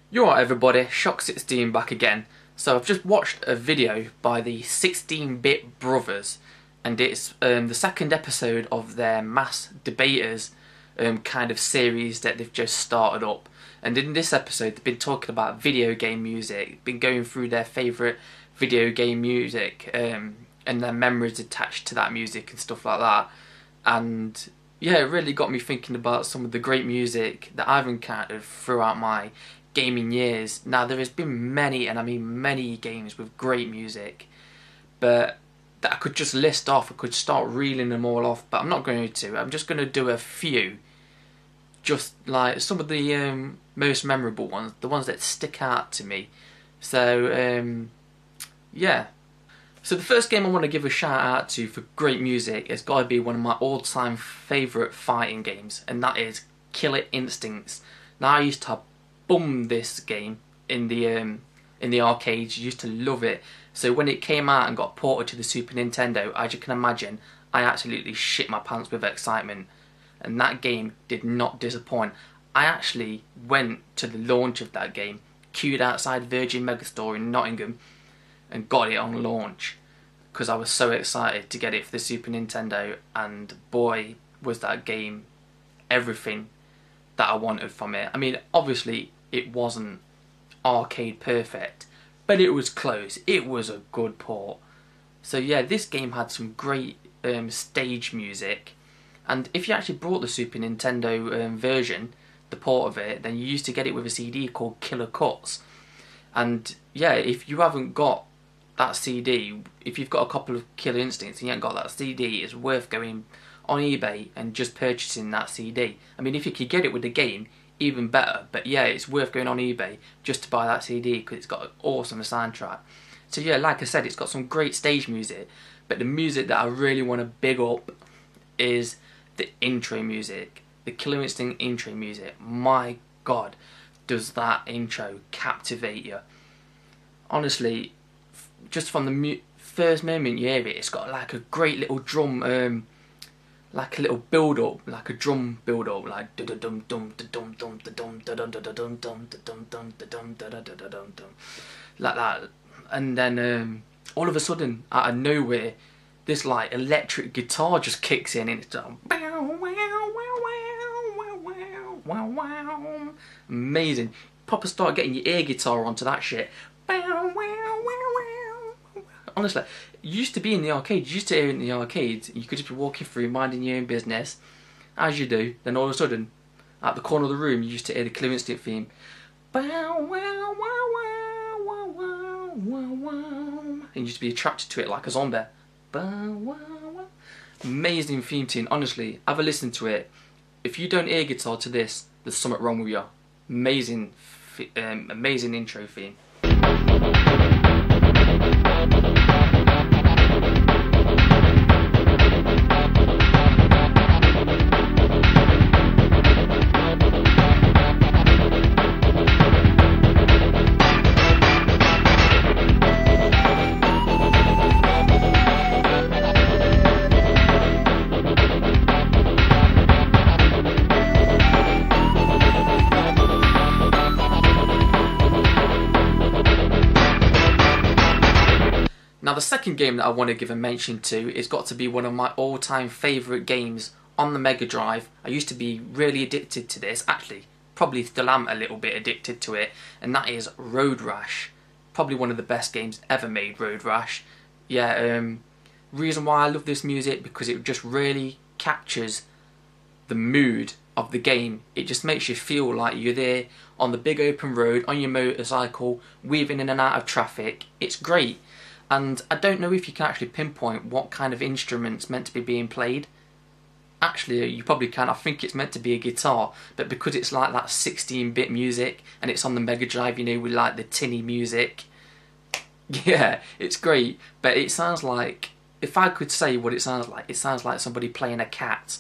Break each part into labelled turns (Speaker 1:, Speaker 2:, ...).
Speaker 1: You're right everybody, Shock16 back again. So I've just watched a video by the 16BitBrothers and it's the second episode of their Mass Debaters kind of series that they've just started up. And in this episode they've been talking about video game music, been going through their favourite video game music and their memories attached to that music and stuff like that. And yeah, it really got me thinking about some of the great music that I've encountered throughout my gaming years. Now there has been many, and I mean many, games with great music, but that I could just list off. I could start reeling them all off, but I'm not going to. I'm just going to do a few, just like some of the most memorable ones, the ones that stick out to me. So yeah. So the first game I want to give a shout out to for great music has got to be one of my all-time favourite fighting games, and that is Killer Instincts. Now I used to bum this game in the arcades, used to love it. So when it came out and got ported to the Super Nintendo, as you can imagine, I absolutely shit my pants with excitement. And that game did not disappoint. I actually went to the launch of that game, queued outside Virgin Megastore in Nottingham, and got it on launch because I was so excited to get it for the Super Nintendo, and boy was that game everything that I wanted from it. I mean, obviously it wasn't arcade perfect, but it was close. It was a good port. So yeah, this game had some great stage music, and if you actually brought the Super Nintendo version, the port of it, then you used to get it with a CD called Killer Cuts. And yeah, if you haven't got that CD, if you've got a couple of Killer Instincts and you haven't got that CD, it's worth going on eBay and just purchasing that CD. I mean, if you could get it with the game, even better, but yeah, it's worth going on eBay just to buy that CD because it's got an awesome soundtrack. So yeah, like I said, it's got some great stage music, but the music that I really want to big up is the intro music, the Killer Instinct intro music. My god, does that intro captivate you. Honestly, just from the first moment you hear it, it's got like a great little drum, like a little build up, like a drum build up, like dum dum dum dum dum dum dum dum dum dum dum, like that. And then all of a sudden, out of nowhere, this like electric guitar just kicks in, and it's amazing. Proper start getting your air guitar onto that shit. Honestly, you used to be in the arcades, you used to hear it in the arcades, you could just be walking through, minding your own business, as you do, then all of a sudden, at the corner of the room, you used to hear the Killer Instinct theme. And you used to be attracted to it like a zombie. Amazing theme tune, honestly, have a listen to it. If you don't air guitar to this, there's something wrong with you. Amazing, amazing intro theme. Now the second game that I want to give a mention to is got to be one of my all-time favourite games on the Mega Drive. I used to be really addicted to this, actually probably still am a little bit addicted to it, and that is Road Rash. Probably one of the best games ever made, Road Rash. Yeah, reason why I love this music, because it just really captures the mood of the game. It just makes you feel like you're there on the big open road, on your motorcycle, weaving in and out of traffic. It's great. And I don't know if you can actually pinpoint what kind of instrument's meant to be being played. Actually, you probably can. I think it's meant to be a guitar, but because it's like that 16-bit music and it's on the Mega Drive, you know, with like the tinny music. Yeah, it's great, but it sounds like, if I could say what it sounds like somebody playing a cat.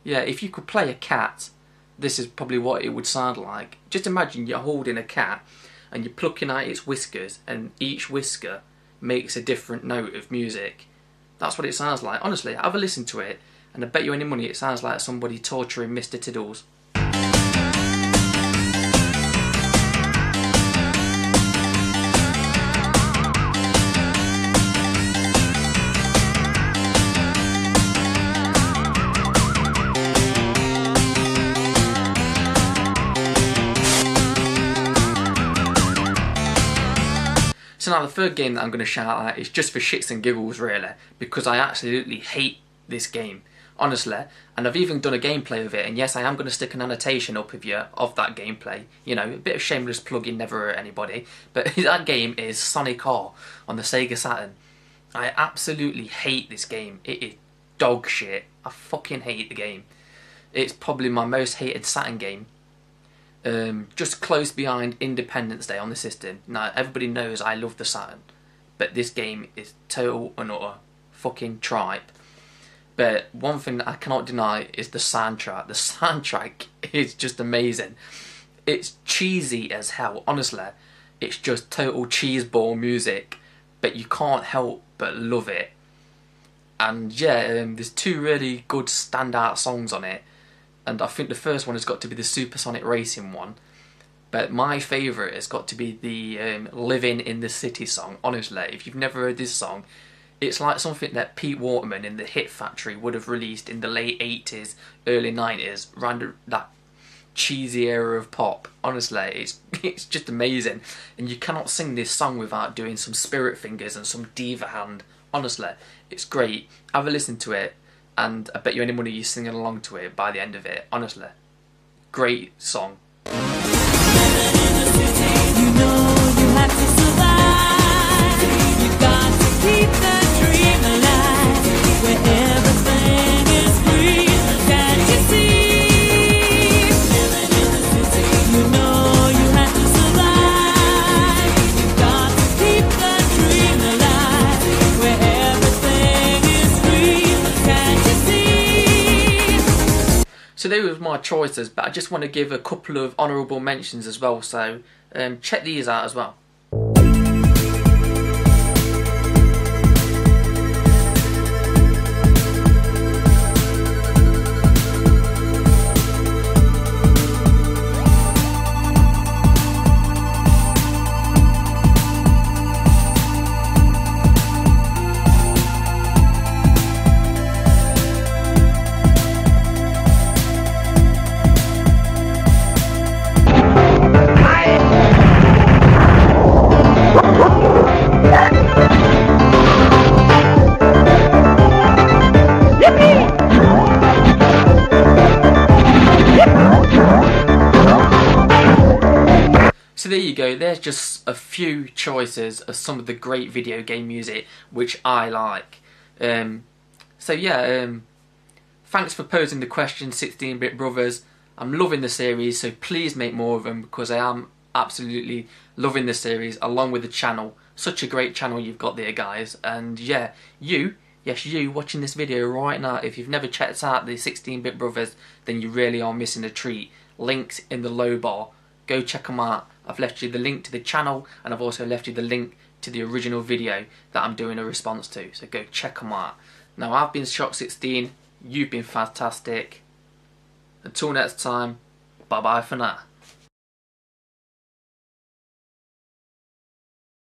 Speaker 1: Yeah, if you could play a cat, this is probably what it would sound like. Just imagine you're holding a cat and you're plucking out its whiskers, and each whisker makes a different note of music. That's what it sounds like. Honestly, have a listen to it, and I bet you any money it sounds like somebody torturing Mr. Tiddles. So now the third game that I'm going to shout out is just for shits and giggles really, because I absolutely hate this game, honestly, and I've even done a gameplay of it, and yes, I am going to stick an annotation up with you of that gameplay, you know, a bit of shameless plugging, never hurt anybody, but that game is Sonic R on the Sega Saturn. I absolutely hate this game. It is dog shit. I fucking hate the game. It's probably my most hated Saturn game. Just close behind Independence Day on the system. Now, everybody knows I love the Saturn, but this game is total and utter fucking tripe. But one thing that I cannot deny is the soundtrack. The soundtrack is just amazing. It's cheesy as hell, honestly. It's just total cheeseball music, but you can't help but love it. And yeah, there's two really good standout songs on it. And I think the first one has got to be the Supersonic Racing one. But my favourite has got to be the Living in the City song. Honestly, if you've never heard this song, it's like something that Pete Waterman in the Hit Factory would have released in the late 80s, early 90s, around that cheesy era of pop. Honestly, it's just amazing. And you cannot sing this song without doing some spirit fingers and some diva hand. Honestly, it's great. Have a listen to it. And I bet you any money you're singing along to it by the end of it. Honestly, great song.
Speaker 2: You know you have to survive. You got to keep the dream alive. Where everything is free. Can't you see? You know you have to survive. You got to keep the dream alive. Where everything is free. Can't you see?
Speaker 1: So there was my choices, but I just want to give a couple of honourable mentions as well, so check these out as well. So there you go, there's just a few choices of some of the great video game music which I like. So yeah, thanks for posing the question, 16-Bit Brothers. I'm loving the series, so please make more of them, because I am absolutely loving the series along with the channel. Such a great channel you've got there, guys. And yeah, yes you watching this video right now, if you've never checked out the 16-Bit Brothers, then you really are missing a treat. Links in the low bar, go check them out. I've left you the link to the channel, and I've also left you the link to the original video that I'm doing a response to, so go check them out. Now, I've been Shock16, you've been fantastic. Until next time, bye bye for now.